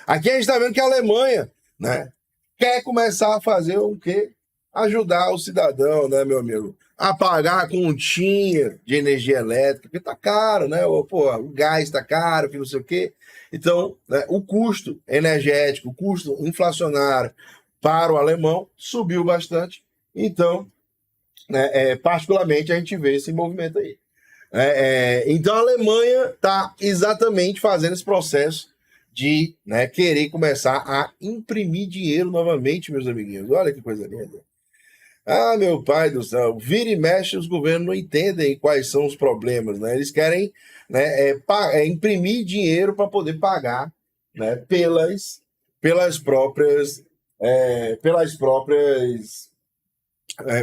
Aqui a gente está vendo que a Alemanha, né, quer começar a fazer o quê? Ajudar o cidadão, né, meu amigo? A pagar a continha de energia elétrica, porque tá caro, né? Pô, o gás tá caro, que não sei o quê. Então, né, o custo energético, o custo inflacionário para o alemão subiu bastante. Então, né, particularmente, a gente vê esse movimento aí. Então, a Alemanha está exatamente fazendo esse processo de, né, querer começar a imprimir dinheiro novamente, meus amiguinhos. Olha que coisa linda. Ah, meu pai do céu, vira e mexe, os governos não entendem quais são os problemas, né? Eles querem, né, imprimir dinheiro para poder pagar, né, pelas próprias,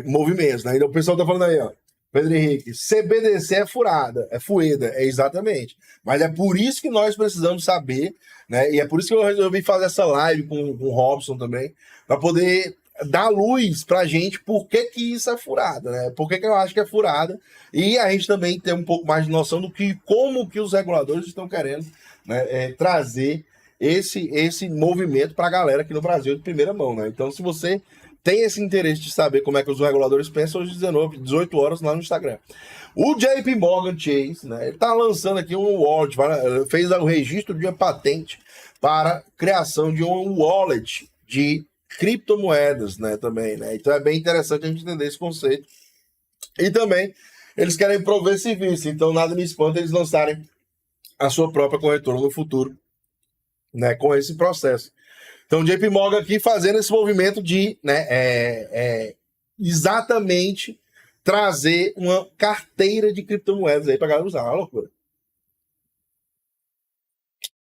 movimentos, né? Então o pessoal está falando aí, ó, Pedro Henrique, CBDC é furada, é fueda, é exatamente. Mas é por isso que nós precisamos saber, né? E é por isso que eu resolvi fazer essa live com o Robson também, para poder dar luz pra gente por que isso é furada, né? Por que eu acho que é furada, e a gente também ter um pouco mais de noção do que como que os reguladores estão querendo, né, trazer esse movimento para a galera aqui no Brasil de primeira mão, né? Então, se você tem esse interesse de saber como é que os reguladores pensam, hoje 18 horas lá no Instagram. O JP Morgan Chase, né, ele está lançando aqui um wallet, fez o registro de uma patente para criação de um wallet de criptomoedas, né, também, né? Então é bem interessante a gente entender esse conceito. E também eles querem prover serviço, então nada me espanta eles lançarem a sua própria corretora no futuro, né, com esse processo. Então, o JP Morgan aqui fazendo esse movimento de, né, exatamente trazer uma carteira de criptomoedas aí para a galera usar. É uma loucura.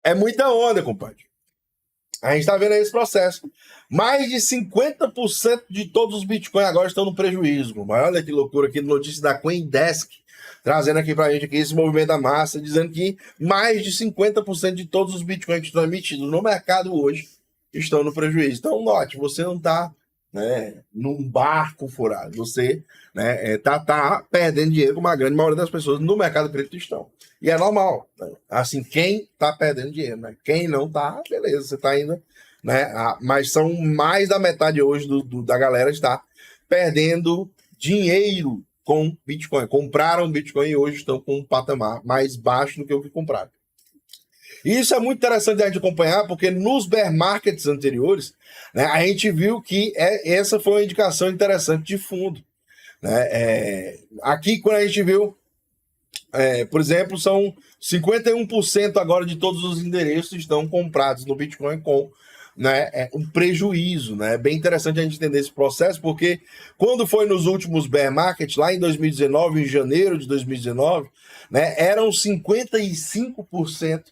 É muita onda, compadre. A gente está vendo aí esse processo. Mais de 50% de todos os bitcoins agora estão no prejuízo. Mas olha que loucura aqui, notícia da CoinDesk, trazendo aqui para a gente aqui esse movimento da massa, dizendo que mais de 50% de todos os bitcoins que estão emitidos no mercado hoje estão no prejuízo. Então, note, você não está, né, num barco furado. Você, né, tá perdendo dinheiro, como a grande maioria das pessoas no mercado cripto estão. E é normal. Né? Assim, quem está perdendo dinheiro, né? Quem não está, beleza, você está ainda, né? Mas são mais da metade hoje da galera está perdendo dinheiro com Bitcoin. Compraram Bitcoin e hoje estão com um patamar mais baixo do que o que compraram. E isso é muito interessante a gente acompanhar, porque nos bear markets anteriores, né, a gente viu que essa foi uma indicação interessante de fundo. Né? Aqui, quando a gente viu, por exemplo, são 51% agora de todos os endereços estão comprados no Bitcoin com, né, um prejuízo. Né? É bem interessante a gente entender esse processo, porque quando foi nos últimos bear markets, lá em 2019, em janeiro de 2019, né, eram 55%,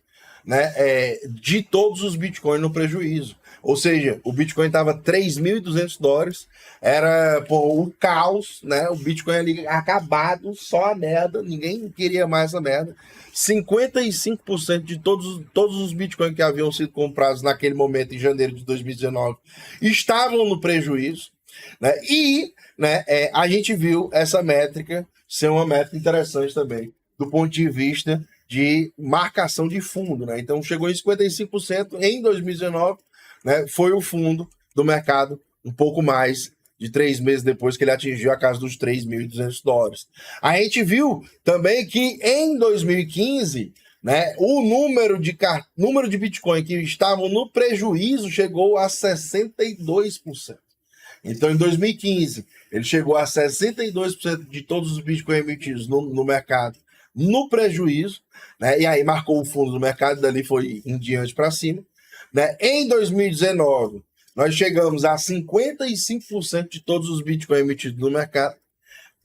né, de todos os bitcoins no prejuízo. Ou seja, o Bitcoin estava $3.200, era o caos, né? O Bitcoin ali acabado, só a merda, ninguém queria mais essa merda. 55% de todos os Bitcoins que haviam sido comprados naquele momento, em janeiro de 2019, estavam no prejuízo. Né? E, né, a gente viu essa métrica ser uma métrica interessante também, do ponto de vista de marcação de fundo, né? Então chegou em 55% em 2019, né? Foi o fundo do mercado um pouco mais de 3 meses depois que ele atingiu a casa dos $3.200. A gente viu também que em 2015, né, o número de Bitcoin que estavam no prejuízo chegou a 62%. Então, em 2015, ele chegou a 62% de todos os Bitcoins emitidos no mercado no prejuízo, né? E aí marcou o fundo do mercado, dali foi em diante para cima. Né? Em 2019, nós chegamos a 55% de todos os Bitcoins emitidos no mercado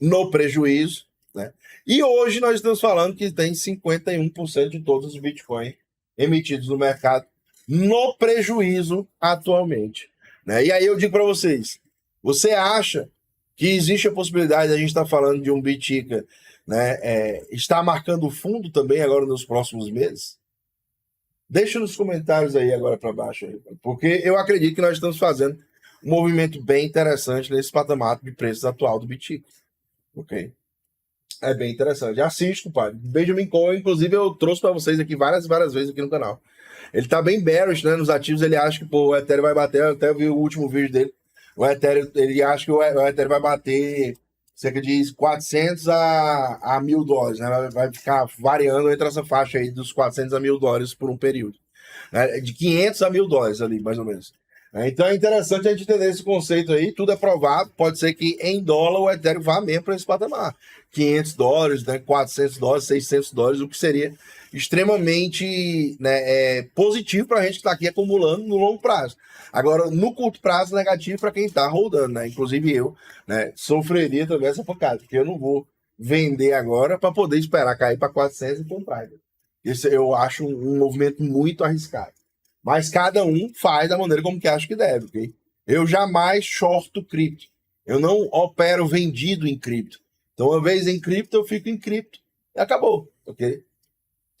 no prejuízo. Né? E hoje nós estamos falando que tem 51% de todos os Bitcoins emitidos no mercado no prejuízo atualmente. Né? E aí eu digo para vocês, você acha que existe a possibilidade de a gente estar falando de um Bitica, né, está marcando fundo também agora nos próximos meses? Deixa nos comentários aí agora para baixo, aí, porque eu acredito que nós estamos fazendo um movimento bem interessante nesse patamar de preços atual do Bitica. Ok? É bem interessante. Assiste, compadre. Benjamin Cohen, inclusive, eu trouxe para vocês aqui várias vezes aqui no canal. Ele tá bem bearish, né? Nos ativos, ele acha que pô, o Ethereum vai bater. Eu até vi o último vídeo dele. O Ethereum, ele acha que o Ethereum vai bater cerca de 400 a $1.000, né? Vai ficar variando entre essa faixa aí dos 400 a $1.000 por um período. Né? De 500 a $1.000 ali, mais ou menos. Então é interessante a gente entender esse conceito aí. Tudo é provado. Pode ser que em dólar o Ethereum vá mesmo para esse patamar. $500, né? $400, $600, o que seria extremamente, né, positivo para a gente que está aqui acumulando no longo prazo. Agora, no curto prazo, negativo para quem está rodando, né? Inclusive eu, né, sofreria também essa pancada, porque eu não vou vender agora para poder esperar cair para 400 e comprar. Né? Isso eu acho um movimento muito arriscado. Mas cada um faz da maneira como que acha que deve, ok? Eu jamais shorto cripto. Eu não opero vendido em cripto. Então, uma vez em cripto, eu fico em cripto. E acabou, ok?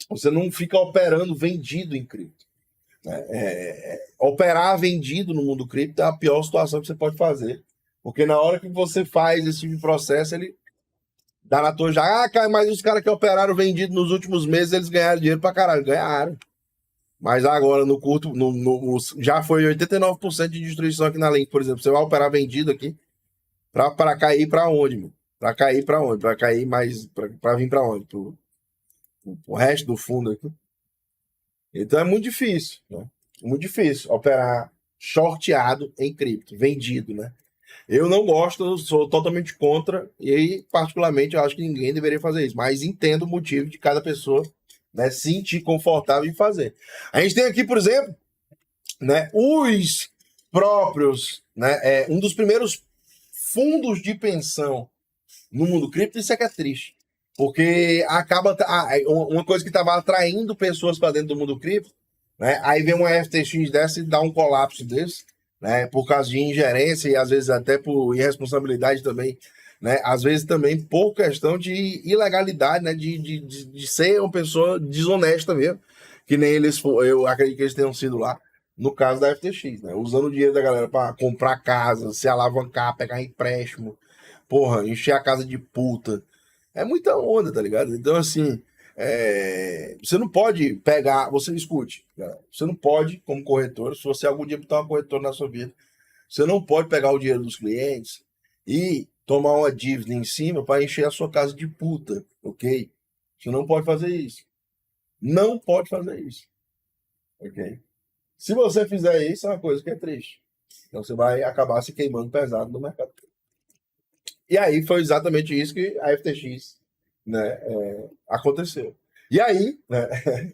Você não fica operando vendido em cripto. Operar vendido no mundo cripto é a pior situação que você pode fazer. Porque na hora que você faz esse tipo de processo, ele dá na tua já. Ah, mas os caras que operaram vendido nos últimos meses, eles ganharam dinheiro pra caralho. Ganharam. Mas agora, no curto, já foi 89% de destruição aqui na Link, por exemplo. Você vai operar vendido aqui para cair para onde, meu? Para cair para onde? Para cair mais. Para vir para onde? O resto do fundo aqui. Então é muito difícil, né? Muito difícil operar shorteado em cripto, vendido, né? Eu não gosto, eu sou totalmente contra, e aí, particularmente, eu acho que ninguém deveria fazer isso, mas entendo o motivo de cada pessoa, né, se sentir confortável em fazer. A gente tem aqui, por exemplo, né, os próprios, né, um dos primeiros fundos de pensão no mundo cripto, isso é que é triste. Porque acaba. Uma coisa que estava atraindo pessoas para dentro do mundo cripto, né? Aí vem uma FTX dessa e dá um colapso desse, né? Por causa de ingerência e às vezes até por irresponsabilidade também, né? Às vezes também por questão de ilegalidade, né? De ser uma pessoa desonesta mesmo, que nem eles, eu acredito que eles tenham sido lá, no caso da FTX, né? Usando o dinheiro da galera para comprar casa, se alavancar, pegar empréstimo, porra, encher a casa de puta. É muita onda, tá ligado? Então, assim, você não pode pegar. Você escute, galera, você não pode, como corretor, se você algum dia botar uma corretora na sua vida, você não pode pegar o dinheiro dos clientes e tomar uma dívida em cima para encher a sua casa de puta, ok? Você não pode fazer isso. Não pode fazer isso, ok? Se você fizer isso, é uma coisa que é triste. Então você vai acabar se queimando pesado no mercado. E aí foi exatamente isso que a FTX, né, aconteceu. E aí, né,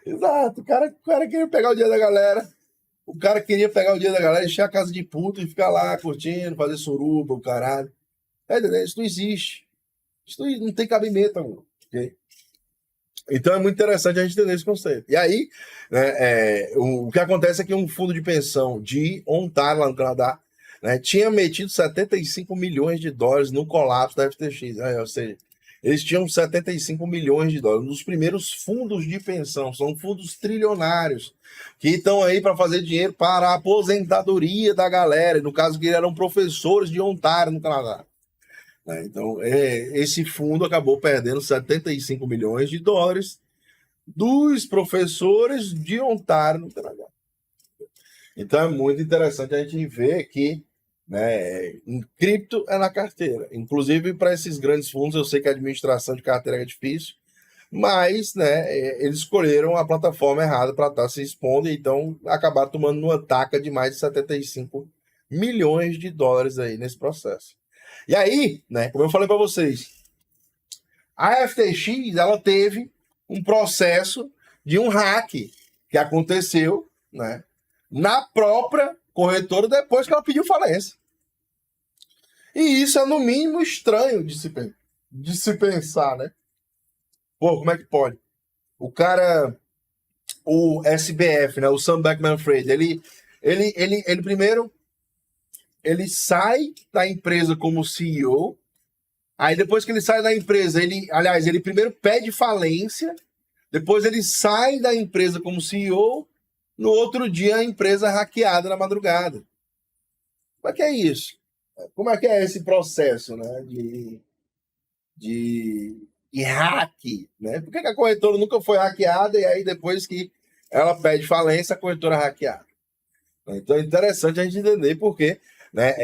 exato, o cara queria pegar o dia da galera, o cara queria pegar o dia da galera, encher a casa de puta e ficar lá curtindo, fazer suruba, o caralho. Isso não existe. Isso não tem cabimento, amor. Okay? Então é muito interessante a gente entender esse conceito. E aí, né, o que acontece é que um fundo de pensão de Ontário, lá no Canadá, né, tinha metido 75 milhões de dólares no colapso da FTX. Né? Ou seja, eles tinham 75 milhões de dólares. Um dos primeiros fundos de pensão, são fundos trilionários, que estão aí para fazer dinheiro para a aposentadoria da galera. No caso, que eram professores de Ontário, no Canadá. Então, esse fundo acabou perdendo 75 milhões de dólares dos professores de Ontário, no Canadá. Então, é muito interessante a gente ver que, né, em cripto é na carteira. Inclusive, para esses grandes fundos, eu sei que a administração de carteira é difícil, mas, né, eles escolheram a plataforma errada para estar se expondo, então acabaram tomando uma taca de mais de 75 milhões de dólares aí nesse processo. E aí, né, como eu falei para vocês, a FTX, ela teve um processo de um hack que aconteceu, né, na própria corretora depois que ela pediu falência. E isso é no mínimo estranho de se pensar, né? Pô, como é que pode? O cara, o SBF, né, o Sam Bankman-Fried, ele primeiro, ele sai da empresa como CEO. Aí depois que ele sai da empresa, ele primeiro pede falência, depois ele sai da empresa como CEO, no outro dia a empresa é hackeada na madrugada. Como é que é isso? como é que é esse processo, né, de hack, né? Por que que a corretora nunca foi hackeada e aí depois que ela pede falência, a corretora é hackeada? Então é interessante a gente entender por quê, né?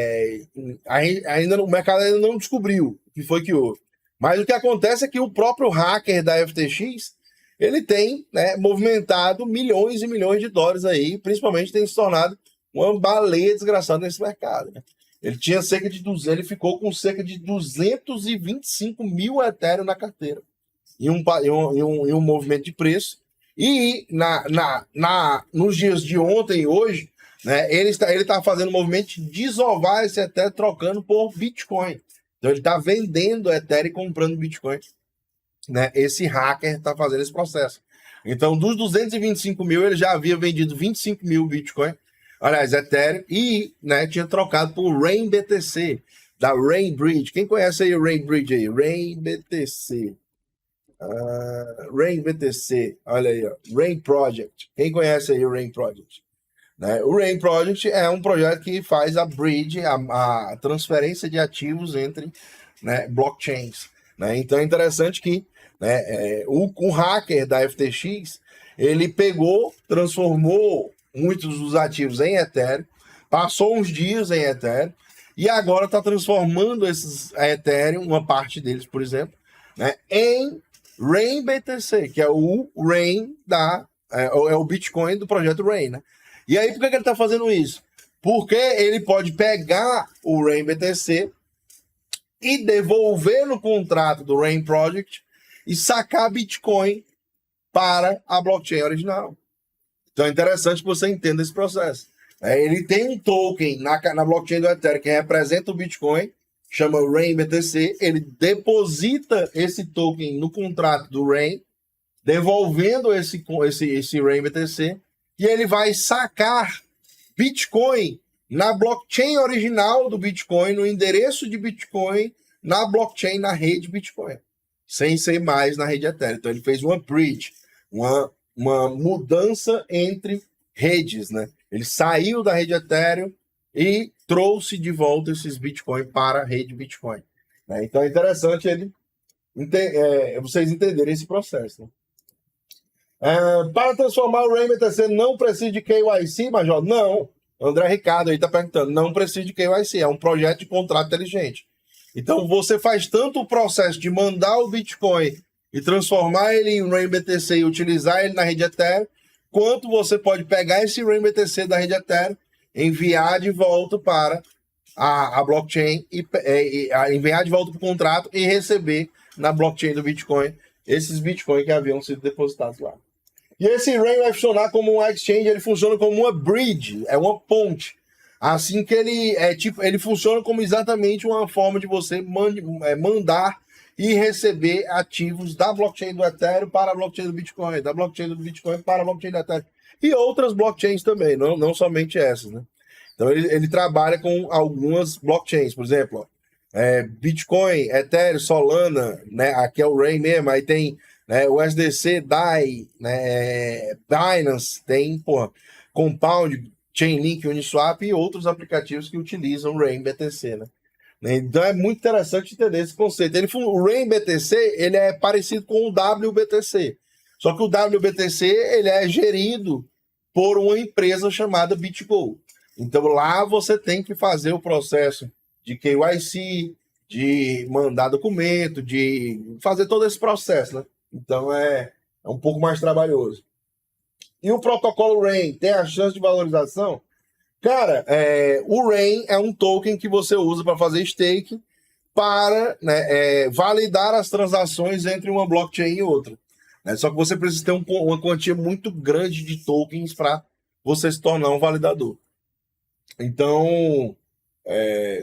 Ainda o mercado ainda não descobriu o que foi que houve. Mas o que acontece é que o próprio hacker da FTX ele tem, né, movimentado milhões e milhões de dólares aí, principalmente tem se tornado uma baleia desgraçada nesse mercado, né? Ele tinha cerca de 200, ele ficou com cerca de 225 mil Ethereum na carteira, em um movimento de preço. E nos dias de ontem e hoje, né, ele está fazendo um movimento de desovar esse Ethereum trocando por Bitcoin. Então ele está vendendo Ethereum e comprando Bitcoin, né? Esse hacker está fazendo esse processo. Então, dos 225 mil, ele já havia vendido 25 mil Bitcoin, aliás, Ethereum, e, né, tinha trocado por Rain BTC, da Rain Bridge. Quem conhece aí o Rain Bridge aí? Rain BTC. Rain BTC, olha aí, ó. Rain Project. Quem conhece aí o Rain Project? Né? O Rain Project é um projeto que faz a bridge, a transferência de ativos entre, né, blockchains. Né? Então é interessante que, né, o hacker da FTX ele pegou, transformou muitos dos ativos em Ethereum, passou uns dias em Ethereum e agora está transformando esses Ethereum, uma parte deles, por exemplo, né, em Rain BTC, que é o Rain é o Bitcoin do projeto Rain, né? E aí, por que ele está fazendo isso? Porque ele pode pegar o Rain BTC e devolver no contrato do Rain Project e sacar Bitcoin para a blockchain original. Então é interessante que você entenda esse processo. Ele tem um token na blockchain do Ethereum que representa o Bitcoin, chama Rain BTC, ele deposita esse token no contrato do Rain, devolvendo esse Rain BTC, e ele vai sacar Bitcoin na blockchain original do Bitcoin, no endereço de Bitcoin, na blockchain, na rede Bitcoin, sem ser mais na rede Ethereum. Então ele fez uma bridge, uma mudança entre redes, né? Ele saiu da rede Ethereum e trouxe de volta esses Bitcoin para a rede Bitcoin. Né? Então é interessante vocês entenderem esse processo. Né? Para transformar o Rain BTC não precisa de KYC, Major? Não. André Ricardo aí está perguntando. Não precisa de KYC, é um projeto de contrato inteligente. Então você faz tanto o processo de mandar o Bitcoin e transformar ele em Rain BTC e utilizar ele na rede Ethereum, quanto você pode pegar esse Rain BTC da rede Ethereum, enviar de volta para a blockchain e enviar de volta para o contrato e receber na blockchain do Bitcoin esses Bitcoins que haviam sido depositados lá. E esse Rain vai funcionar como um exchange, ele funciona como uma bridge, é uma ponte. Assim que ele funciona como exatamente uma forma de você mandar e receber ativos da blockchain do Ethereum para a blockchain do Bitcoin, da blockchain do Bitcoin para a blockchain do Ethereum. E outras blockchains também, não somente essas, né? Então ele trabalha com algumas blockchains, por exemplo, Bitcoin, Ethereum, Solana, né? Aqui é o Rain mesmo, aí tem, né, o SDC, DAI, né, Binance, tem, porra, Compound, Chainlink, Uniswap e outros aplicativos que utilizam o Rain BTC, né? Então é muito interessante entender esse conceito. O Rain BTC ele é parecido com o WBTC, só que o WBTC ele é gerido por uma empresa chamada BitGo. Então lá você tem que fazer o processo de KYC, de mandar documento, de fazer todo esse processo, né? Então é um pouco mais trabalhoso. E o protocolo Rain tem a chance de valorização? Cara, o Rain é um token que você usa para fazer stake para, né, validar as transações entre uma blockchain e outra. Né? Só que você precisa ter uma quantia muito grande de tokens para você se tornar um validador. Então,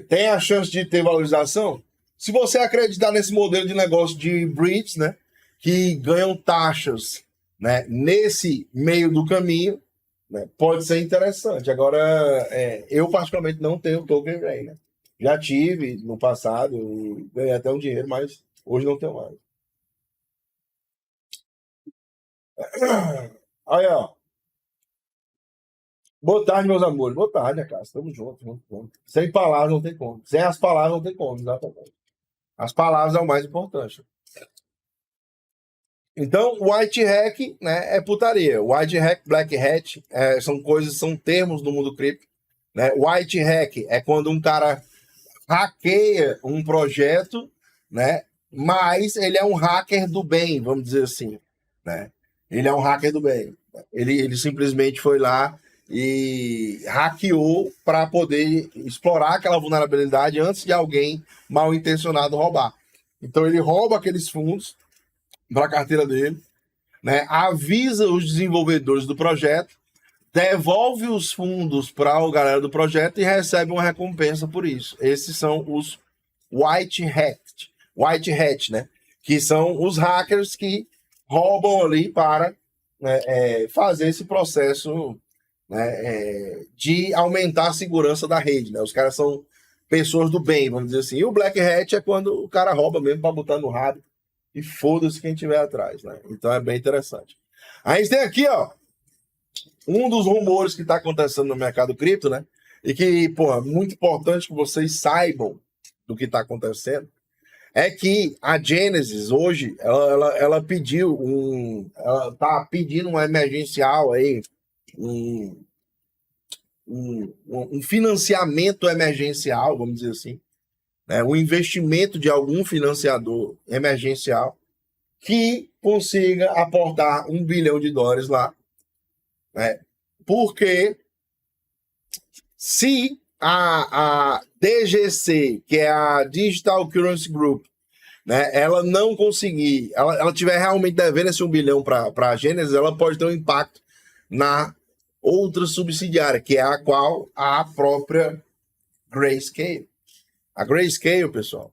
tem a chance de ter valorização? Se você acreditar nesse modelo de negócio de bridge, né, que ganham taxas, né, nesse meio do caminho, né, pode ser interessante. Agora, eu particularmente não tenho token Rain, né? Já tive no passado, ganhei até um dinheiro, mas hoje não tenho mais. Aí, ó. Boa tarde, meus amores. Boa tarde, cara. Estamos juntos, juntos. Sem palavras não tem como. Sem as palavras não tem como, exatamente. As palavras é o mais importante. Então, white hack, né, é putaria. White hack, black hat, são coisas, são termos do mundo cripto. Né? White hack é quando um cara hackeia um projeto, né? Mas ele é um hacker do bem, vamos dizer assim, né? Ele é um hacker do bem. Ele simplesmente foi lá e hackeou para poder explorar aquela vulnerabilidade antes de alguém mal intencionado roubar. Então ele rouba aqueles fundos para a carteira dele, né? Avisa os desenvolvedores do projeto, devolve os fundos para a galera do projeto e recebe uma recompensa por isso. Esses são os white hat, né? Que são os hackers que roubam ali para, né, fazer esse processo, né, de aumentar a segurança da rede, né? Os caras são pessoas do bem, vamos dizer assim. E o black hat é quando o cara rouba mesmo para botar no rabo e foda-se quem tiver atrás, né? Então é bem interessante. A gente tem aqui, ó, um dos rumores que está acontecendo no mercado cripto, né? E que, pô, é muito importante que vocês saibam do que está acontecendo, é que a Genesis hoje, ela pediu ela tá pedindo um emergencial aí, um financiamento emergencial, vamos dizer assim, né? Um investimento de algum financiador emergencial que consiga aportar $1 bilhão lá, né? Porque se a DGC, que é a Digital Currency Group, né, ela não conseguir, ela tiver realmente devendo esse $1 bilhão para a Genesis, ela pode ter um impacto na outra subsidiária, que é a qual a própria Grayscale. A Grayscale, pessoal,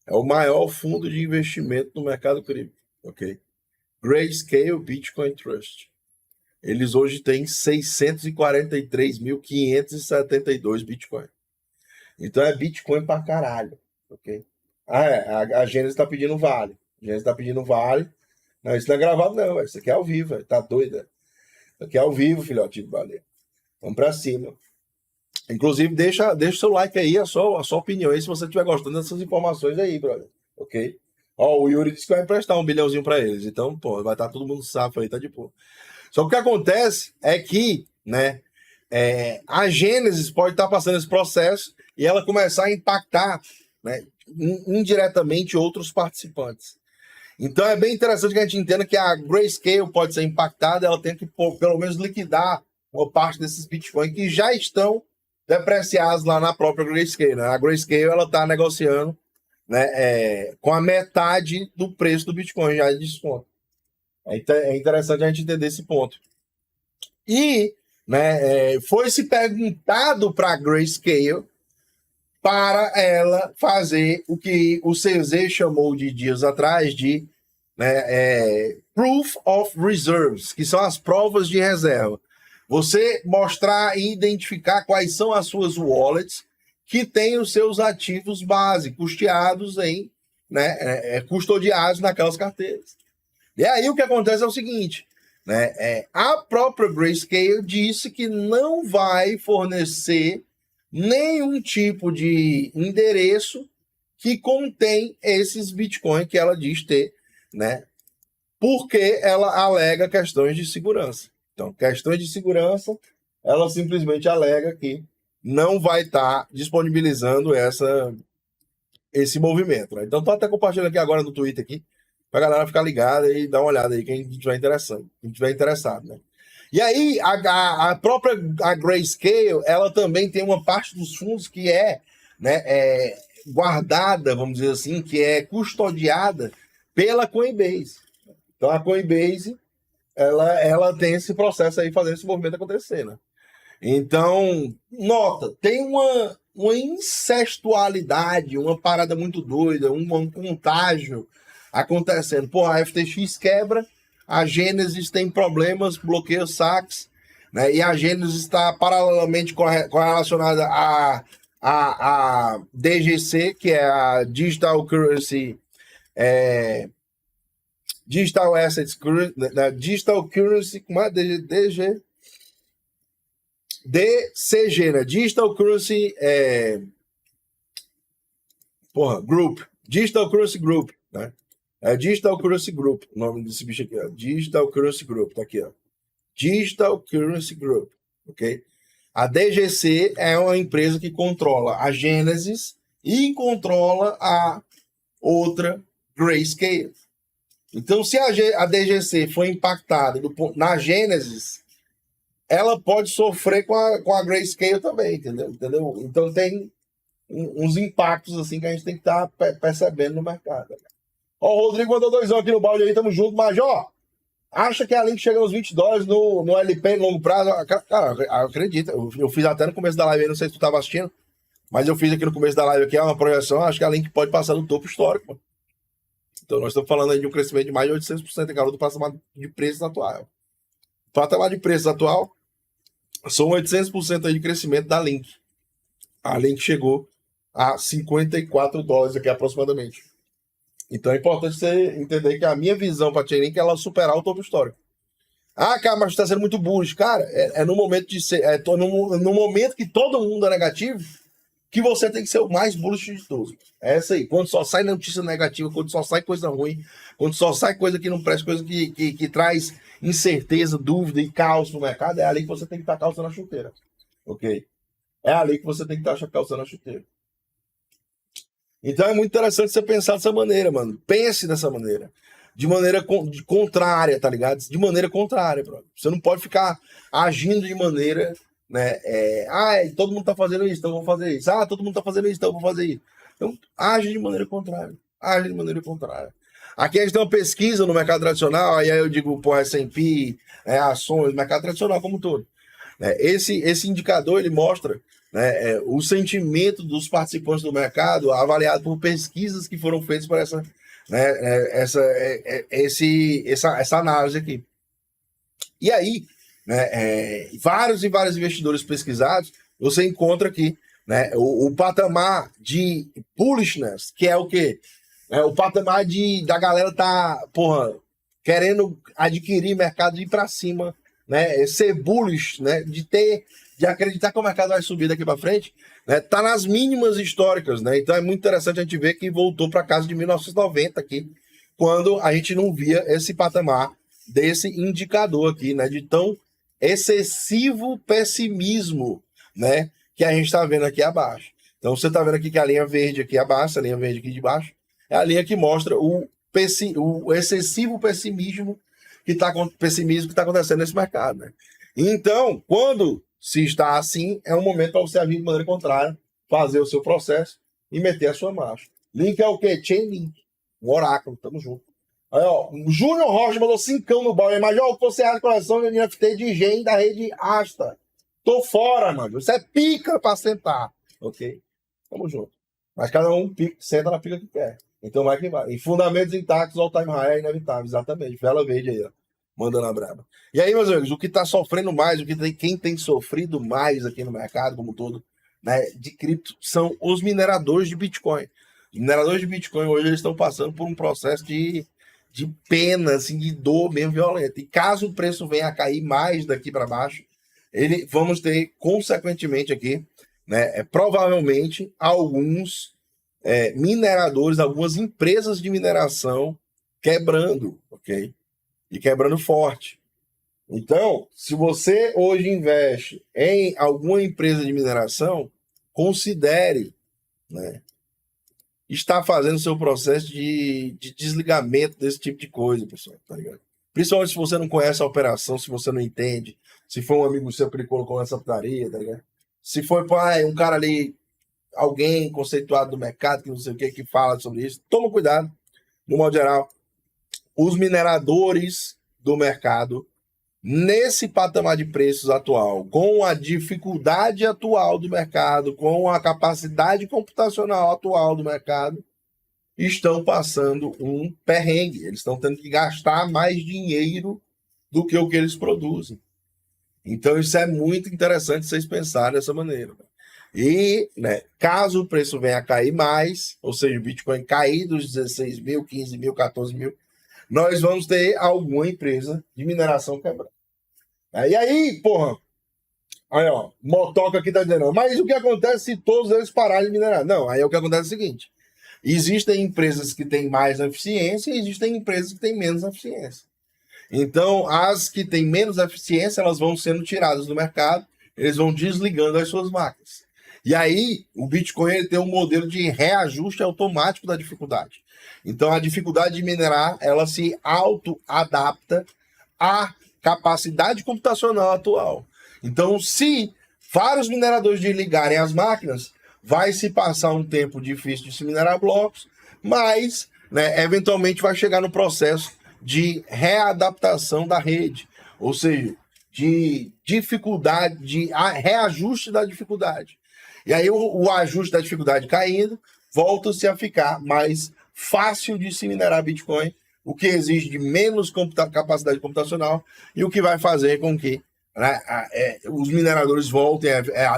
é o maior fundo de investimento no mercado cripto, ok? Grayscale Bitcoin Trust. Eles hoje têm 643.572 Bitcoin. Então é Bitcoin pra caralho, ok? A Gênesis tá pedindo vale. A Gênesis tá pedindo vale. Não, isso não é gravado não, véio. Isso aqui é ao vivo, véio. Tá doida? Isso aqui é ao vivo, filhote de baleia. Vamos pra cima. Inclusive, deixa o seu like aí, a sua opinião aí, se você estiver gostando dessas informações aí, brother. Ok? Ó, o Yuri disse que vai emprestar $1 bilhãozinho pra eles. Então, pô, vai estar todo mundo safo aí, tá de pô. Só que o que acontece é que, né, a Gênesis pode estar passando esse processo e ela começar a impactar, né, indiretamente outros participantes. Então é bem interessante que a gente entenda que a Grayscale pode ser impactada, ela tem que pelo menos liquidar uma parte desses Bitcoins que já estão depreciados lá na própria Grayscale. Né? A Grayscale ela está negociando, né, com a metade do preço do Bitcoin já de desconto. É interessante a gente entender esse ponto. E, né, foi se perguntado para a Grayscale para ela fazer o que o CZ chamou de dias atrás de, né, Proof of Reserves, que são as provas de reserva. Você mostrar e identificar quais são as suas wallets que têm os seus ativos base custeados em, né, custodiados naquelas carteiras. E aí o que acontece é o seguinte, né, a própria Grayscale disse que não vai fornecer nenhum tipo de endereço que contém esses bitcoins que ela diz ter, né? Porque ela alega questões de segurança. Então, questões de segurança, ela simplesmente alega que não vai estar disponibilizando esse movimento. Né? Então, tô até compartilhando aqui agora no Twitter aqui, pra galera ficar ligada e dar uma olhada aí, quem estiver interessado, né? E aí, a própria Grayscale, ela também tem uma parte dos fundos que né, guardada, vamos dizer assim, que é custodiada pela Coinbase. Então, a Coinbase, ela tem esse processo aí, fazendo esse movimento acontecer, né? Então, nota, tem uma incestualidade, uma parada muito doida, um contágio acontecendo. Pô, a FTX quebra, a Gênesis tem problemas, bloqueia saques, né? E a Gênesis está paralelamente correlacionada à DGC, que é a Digital Currency, Digital Assets Currency, Digital Currency, como é? DCG, né? Digital Currency Group. Digital Currency Group, né? É Digital Currency Group, o nome desse bicho aqui, ó. Digital Currency Group, tá aqui, ó. Digital Currency Group, ok? A DGC é uma empresa que controla a Genesis e controla a outra Grayscale. Então, se a DGC for impactada na Genesis, ela pode sofrer com a Grayscale também, entendeu? Então, tem uns impactos assim que a gente tem que estar percebendo no mercado. Ó, o Rodrigo mandou 2 aqui no balde aí, tamo junto, Major. Acha que a Link chega nos $20 no LP em longo prazo? Cara, acredita. Eu fiz até no começo da live aí, não sei se tu tava assistindo, mas eu fiz aqui no começo da live aqui, uma projeção, acho que a Link pode passar do topo histórico, mano. Então nós estamos falando aí de um crescimento de mais de 800%, cara, do patamar de preços atual. O patamar de preços atual são 800% aí de crescimento da Link. A Link chegou a $54 aqui aproximadamente. Então é importante você entender que a minha visão para a Chainlink é ela superar o topo histórico. Ah, cara, mas está sendo muito bullish. Cara, é no momento de ser. No momento que todo mundo é negativo, que você tem que ser o mais bullish de todos. É essa aí. Quando só sai notícia negativa, quando só sai coisa ruim, quando só sai coisa que não presta, coisa que traz incerteza, dúvida e caos no mercado, é ali que você tem que estar calçando a chuteira. Ok? É ali que você tem que estar calçando a chuteira. Então é muito interessante você pensar dessa maneira, mano. Pense dessa maneira. De maneira contrária, tá ligado? De maneira contrária, bro. Você não pode ficar agindo de maneira, né? Todo mundo tá fazendo isso, então eu vou fazer isso. Ah, todo mundo tá fazendo isso, então eu vou fazer isso. Então, age de maneira contrária. Age de maneira contrária. Aqui a gente tem uma pesquisa no mercado tradicional, aí eu digo, pô, S&P, ações, mercado tradicional como um todo. Esse indicador, ele mostra, né, o sentimento dos participantes do mercado avaliado por pesquisas que foram feitas por essa análise aqui. E aí, né, vários e vários investidores pesquisados, você encontra aqui, né, o patamar de bullishness, que é o quê? O patamar da galera tá, querendo adquirir mercado de ir para cima, né, ser bullish, né, de acreditar que o mercado vai subir daqui para frente, né, tá nas mínimas históricas, né? Então é muito interessante a gente ver que voltou para casa de 1990 aqui, quando a gente não via esse patamar desse indicador aqui, né, de tão excessivo pessimismo, né, que a gente está vendo aqui abaixo. Então você está vendo aqui que a linha verde aqui abaixo, a linha verde aqui de baixo, é a linha que mostra o excessivo pessimismo que está acontecendo nesse mercado, né? Então, quando se está assim, é um momento para você agir de maneira contrária, fazer o seu processo e meter a sua marcha. Link é o quê? Chainlink. Um oráculo, tamo junto. Aí, ó, o Júnior Rocha mandou 5 no balde. Major, o que você acha de coleção de NFT de gen da rede Asta? Tô fora, mano. Isso é pica pra sentar. Ok? Tamo junto. Mas cada um senta na pica que quer. Então vai que vai. Em fundamentos intactos, all time high é inevitável. Exatamente. Vela verde aí, ó. Mandando a braba. E aí, meus amigos, o que está sofrendo mais, quem tem sofrido mais aqui no mercado, como todo, né, de cripto, são os mineradores de Bitcoin. Os mineradores de Bitcoin hoje eles estão passando por um processo de pena, assim, de dor mesmo violenta. E caso o preço venha a cair mais daqui para baixo, vamos ter, consequentemente aqui, né, provavelmente, alguns mineradores, algumas empresas de mineração quebrando, ok? E quebrando forte. Então, se você hoje investe em alguma empresa de mineração, considere, né, estar fazendo o seu processo de desligamento desse tipo de coisa, pessoal, tá ligado? Principalmente se você não conhece a operação, se você não entende, se foi um amigo seu que ele colocou nessa putaria, tá ligado? Se foi um cara ali, alguém conceituado do mercado, que não sei o que fala sobre isso, toma cuidado, no modo geral. Os mineradores do mercado, nesse patamar de preços atual, com a dificuldade atual do mercado, com a capacidade computacional atual do mercado, estão passando um perrengue. Eles estão tendo que gastar mais dinheiro do que o que eles produzem. Então isso é muito interessante vocês pensarem dessa maneira. E, né, caso o preço venha a cair mais, ou seja, o Bitcoin cair dos 16 mil, 15 mil, 14 mil, nós vamos ter alguma empresa de mineração quebrada. E aí, Aí, ó, Motoca aqui tá dizendo, mas o que acontece se todos eles pararem de minerar? Não, aí é o que acontece é o seguinte, existem empresas que têm mais eficiência e existem empresas que têm menos eficiência. Então, as que têm menos eficiência, elas vão sendo tiradas do mercado, eles vão desligando as suas máquinas. E aí, o Bitcoin ele tem um modelo de reajuste automático da dificuldade. Então, a dificuldade de minerar, ela se auto-adapta à capacidade computacional atual. Então, se vários mineradores desligarem as máquinas, vai se passar um tempo difícil de se minerar blocos, mas, né, eventualmente vai chegar no processo de readaptação da rede, ou seja, de dificuldade, de reajuste da dificuldade. E aí o ajuste da dificuldade caindo, volta-se a ficar mais fácil de se minerar Bitcoin, o que exige de menos capacidade computacional e o que vai fazer com que, né, os mineradores voltem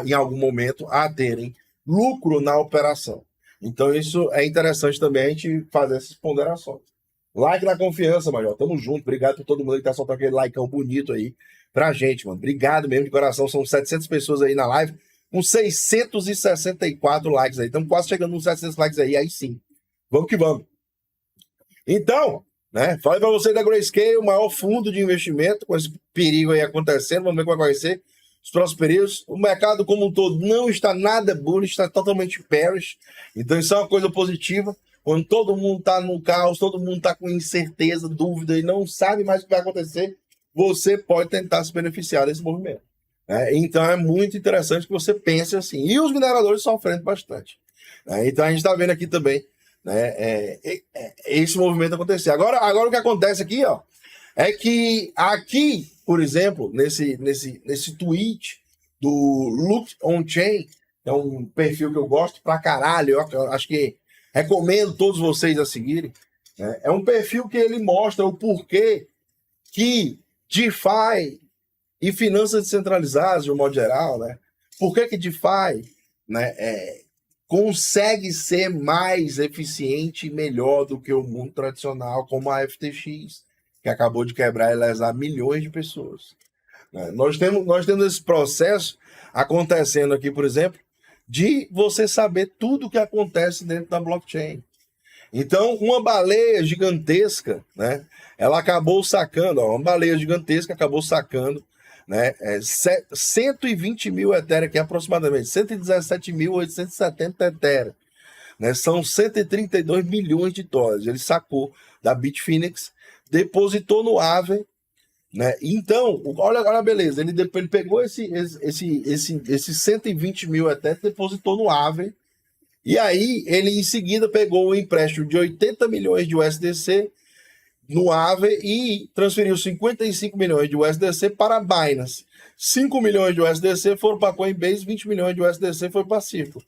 em algum momento a terem lucro na operação. Então isso é interessante também a gente fazer essas ponderações. Like na confiança, Major. Tamo junto. Obrigado por todo mundo que tá soltando aquele likeão bonito aí pra gente, mano. Obrigado mesmo de coração. São 700 pessoas aí na live com 664 likes aí. Estamos quase chegando nos 700 likes aí sim. Vamos que vamos. Então, né? Falei pra você da Grayscale, o maior fundo de investimento com esse perigo aí acontecendo. Vamos ver como vai ser os próximos períodos. O mercado como um todo não está nada bullish, está totalmente bearish. Então isso é uma coisa positiva. Quando todo mundo está no caos, todo mundo está com incerteza, dúvida e não sabe mais o que vai acontecer, você pode tentar se beneficiar desse movimento. Então é muito interessante que você pense assim. E os mineradores sofrendo bastante. Então a gente está vendo aqui também, né, esse movimento acontecer. Agora o que acontece aqui, ó, é que aqui, por exemplo, nesse tweet do Look On Chain, é um perfil que eu gosto pra caralho, eu acho que recomendo todos vocês a seguirem. É um perfil que ele mostra o porquê que DeFi e finanças descentralizadas, de um modo geral, né? Por que DeFi, né, consegue ser mais eficiente e melhor do que o mundo tradicional, como a FTX, que acabou de quebrar e lesar milhões de pessoas. Nós temos esse processo acontecendo aqui, por exemplo, de você saber tudo o que acontece dentro da blockchain. Então, uma baleia gigantesca, né? Ela acabou sacando, uma baleia gigantesca acabou sacando, né? 120 mil Ethereum aqui aproximadamente, 117.870 Ethereum, né? São 132 milhões de dólares. Ele sacou da Bitfinex, depositou no Aave, né? Então, olha a beleza, ele pegou esse 120 mil até depositou no Aave, e aí ele em seguida pegou um empréstimo de 80 milhões de USDC no Aave e transferiu 55 milhões de USDC para a Binance. 5 milhões de USDC foram para a Coinbase, 20 milhões de USDC foram para a Circle.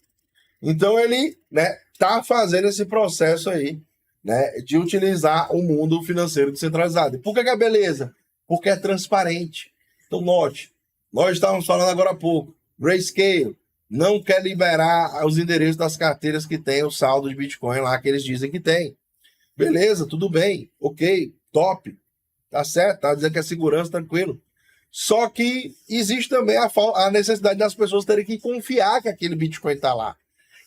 Então ele, né, tá fazendo esse processo aí, né, de utilizar o mundo financeiro descentralizado. E por que é beleza? Porque é transparente. Então, note, nós estávamos falando agora há pouco, Grayscale não quer liberar os endereços das carteiras que tem o saldo de Bitcoin lá, que eles dizem que tem. Beleza, tudo bem, ok, top, tá certo, tá dizendo que é segurança, tranquilo. Só que existe também a necessidade das pessoas terem que confiar que aquele Bitcoin tá lá.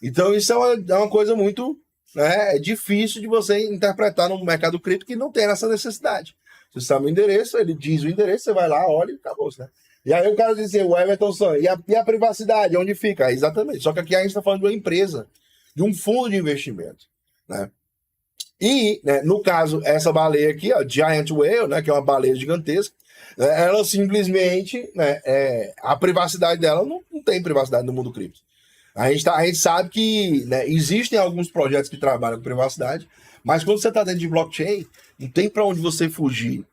Então, isso é uma coisa muito, né, difícil de você interpretar no mercado cripto que não tem essa necessidade. Você sabe o endereço, ele diz o endereço, você vai lá, olha e acabou, né? E aí o cara diz assim, o Everton San, e a privacidade, onde fica? Exatamente. Só que aqui a gente está falando de uma empresa, de um fundo de investimento, né? E, né, no caso, essa baleia aqui, ó, Giant Whale, né, que é uma baleia gigantesca, né, ela simplesmente, né, a privacidade dela não tem privacidade no mundo cripto. A gente sabe que, né, existem alguns projetos que trabalham com privacidade, mas quando você está dentro de blockchain, não tem para onde você fugir.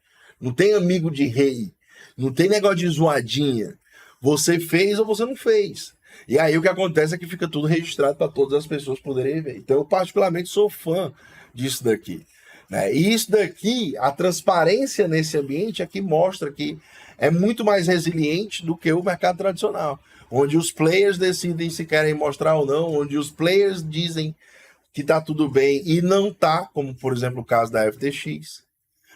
Não tem amigo de rei. Não tem negócio de zoadinha. Você fez ou você não fez. E aí o que acontece é que fica tudo registrado para todas as pessoas poderem ver. Então eu particularmente sou fã disso daqui, né? E isso daqui, a transparência nesse ambiente é que mostra que é muito mais resiliente do que o mercado tradicional, onde os players decidem se querem mostrar ou não, onde os players dizem que tá tudo bem e não tá, como por exemplo o caso da FTX,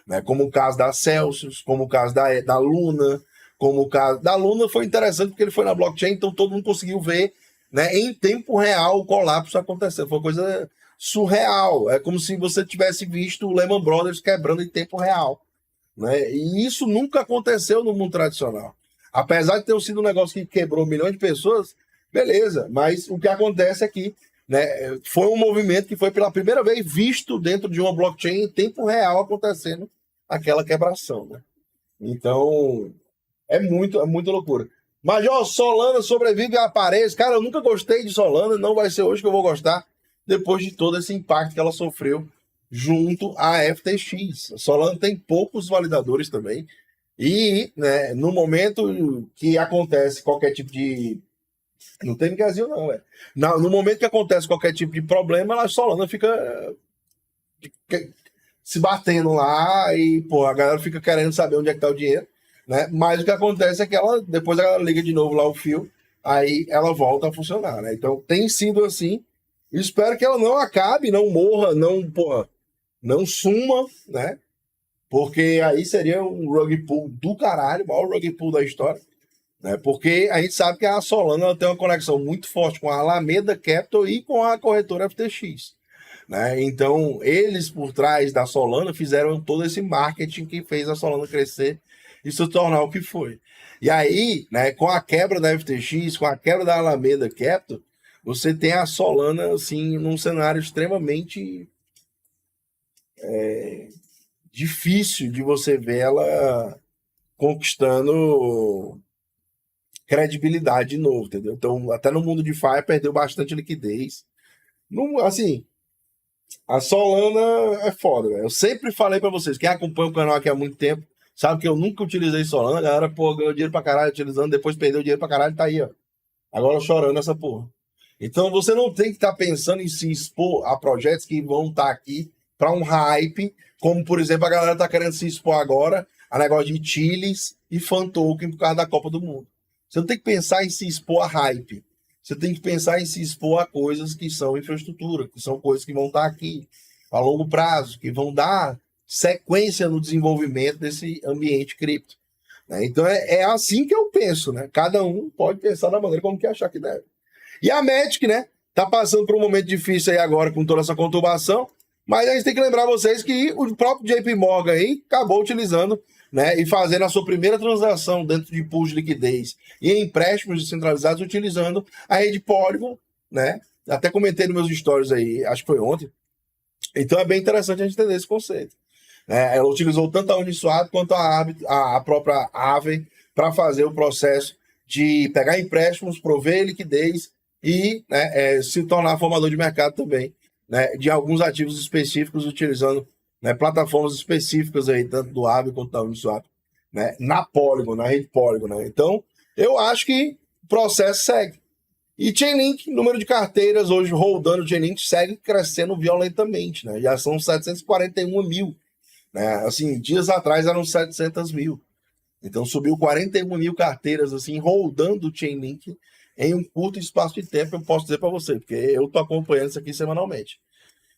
né? Como o caso da Celsius, como o caso da Luna, como o caso da Luna, foi interessante porque ele foi na blockchain, então todo mundo conseguiu ver, né, em tempo real o colapso acontecendo. Foi uma coisa surreal. É como se você tivesse visto o Lehman Brothers quebrando em tempo real, né? E isso nunca aconteceu no mundo tradicional. Apesar de ter sido um negócio que quebrou milhões de pessoas, beleza, mas o que acontece é que, né, foi um movimento que foi pela primeira vez visto dentro de uma blockchain em tempo real acontecendo aquela quebração, né? Então, é muita loucura. Major, Solana sobrevive a aparelhos. Cara, eu nunca gostei de Solana, não vai ser hoje que eu vou gostar, depois de todo esse impacto que ela sofreu junto à FTX. A Solana tem poucos validadores também. E, né, no momento que acontece qualquer tipo de. Não tem Brasil, não, é. No momento que acontece qualquer tipo de problema, a Solana fica se batendo lá e, pô, a galera fica querendo saber onde é que tá o dinheiro, né? Mas o que acontece é que ela, depois ela liga de novo lá o fio, aí ela volta a funcionar, né? Então tem sido assim. Espero que ela não acabe, não morra, não, porra, não suma, né? Porque aí seria um rug pull do caralho, o maior rug pull da história, né? Porque a gente sabe que a Solana ela tem uma conexão muito forte com a Alameda Capital e com a corretora FTX, né? Então, eles por trás da Solana fizeram todo esse marketing que fez a Solana crescer e se tornar o que foi. E aí, né, com a quebra da FTX, com a quebra da Alameda Capital, você tem a Solana assim num cenário extremamente difícil de você ver ela conquistando credibilidade de novo, entendeu? Então, até no mundo de DeFi perdeu bastante liquidez. Não, assim, a Solana é foda, velho. Eu sempre falei pra vocês, quem acompanha o canal aqui há muito tempo, sabe que eu nunca utilizei Solana, a galera, pô, ganhou dinheiro pra caralho utilizando, depois perdeu dinheiro pra caralho, tá aí, ó. Agora chorando essa porra. Então você não tem que estar pensando em se expor a projetos que vão estar aqui pra um hype, como por exemplo a galera tá querendo se expor agora a negócio de Chiles e Fan Token por causa da Copa do Mundo. Você não tem que pensar em se expor a hype. Você tem que pensar em se expor a coisas que são infraestrutura, que são coisas que vão estar aqui a longo prazo, que vão dar sequência no desenvolvimento desse ambiente cripto, né? Então é assim que eu penso, né? Cada um pode pensar da maneira como que achar que deve. E a Matic, né? Tá passando por um momento difícil aí agora com toda essa conturbação, mas a gente tem que lembrar vocês que o próprio JP Morgan aí acabou utilizando, né, e fazendo a sua primeira transação dentro de pools de liquidez e em empréstimos descentralizados utilizando a rede Polygon, né? Até comentei nos meus stories aí, acho que foi ontem. Então é bem interessante a gente entender esse conceito. Ela utilizou tanto a Uniswap quanto a própria Aave para fazer o processo de pegar empréstimos, prover liquidez e, né, se tornar formador de mercado também, né, de alguns ativos específicos, utilizando, né, plataformas específicas aí, tanto do Aave quanto da Uniswap, né, na Polygon, na rede Polygon. Né? Então, eu acho que o processo segue. E Chainlink, número de carteiras hoje rodando Chainlink segue crescendo violentamente, né? Já são 741 mil. Né? Assim, dias atrás eram 700 mil. Então subiu 41 mil carteiras assim, rodando o Chainlink em um curto espaço de tempo, eu posso dizer para você, porque eu tô acompanhando isso aqui semanalmente.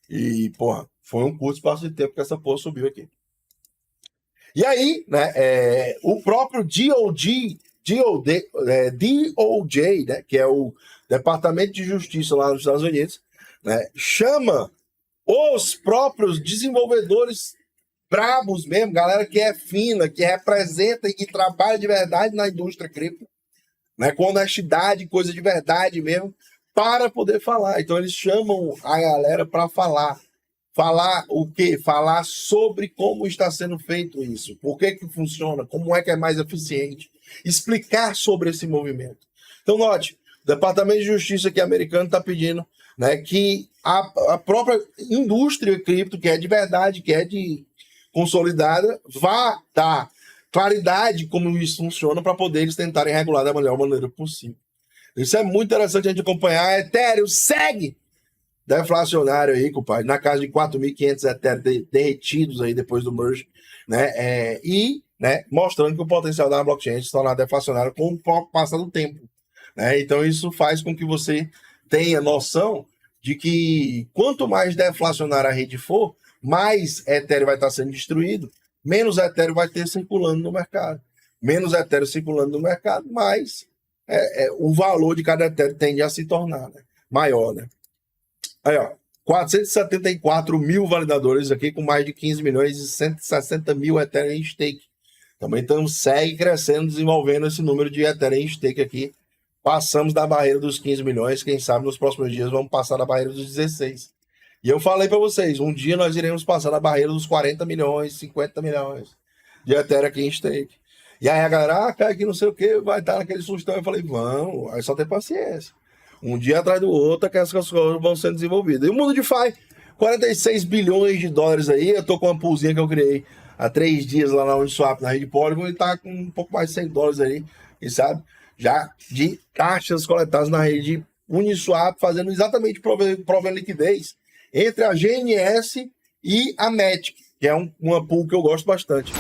E, porra, foi um curto espaço de tempo que essa porra subiu aqui. E aí, né, o próprio DOJ, né, que é o Departamento de Justiça lá nos Estados Unidos, né, chama os próprios desenvolvedores brabos mesmo, galera que é fina, que representa e que trabalha de verdade na indústria cripto, né, com honestidade, coisa de verdade mesmo, para poder falar. Então eles chamam a galera para falar. Falar o quê? Falar sobre como está sendo feito isso, por que funciona, como é que é mais eficiente, explicar sobre esse movimento. Então, note, o Departamento de Justiça aqui americano está pedindo, né, que a própria indústria cripto, que é de verdade, que é de consolidada, vá dar claridade como isso funciona para poder eles tentarem regular da melhor maneira possível. Isso é muito interessante a gente acompanhar. Ethereum segue deflacionário aí, compadre, na casa de 4.500 Ethereum derretidos aí depois do merge, né? E, né, mostrando que o potencial da blockchain se tornar deflacionário com o passar do tempo, né? Então isso faz com que você tenha noção de que quanto mais deflacionária a rede for, mais Ethereum vai estar sendo destruído, menos Ethereum vai ter circulando no mercado. menos Ethereum circulando no mercado, mais o valor de cada Ethereum tende a se tornar, né, maior, né? Aí, ó, 474 mil validadores aqui, com mais de 15 milhões e 160 mil Ethereum em stake. Também segue crescendo, desenvolvendo esse número de Ethereum em stake aqui. Passamos da barreira dos 15 milhões, quem sabe nos próximos dias vamos passar da barreira dos 16. E eu falei para vocês, um dia nós iremos passar da barreira dos 40 milhões, 50 milhões de Ethereum aqui em stake. E aí a galera, cara, que não sei o que, vai estar naquele sustão. Eu falei, vamos, aí só ter paciência. Um dia atrás do outro, que essas coisas vão sendo desenvolvidas. E o mundo DeFi, 46 bilhões de dólares aí. Eu tô com uma poolzinha que eu criei há 3 dias lá na Uniswap, na rede Polygon, e tá com um pouco mais de 100 dólares aí, e sabe? Já de taxas coletadas na rede Uniswap, fazendo exatamente provendo liquidez entre a GNS e a Matic, que é uma pool que eu gosto bastante.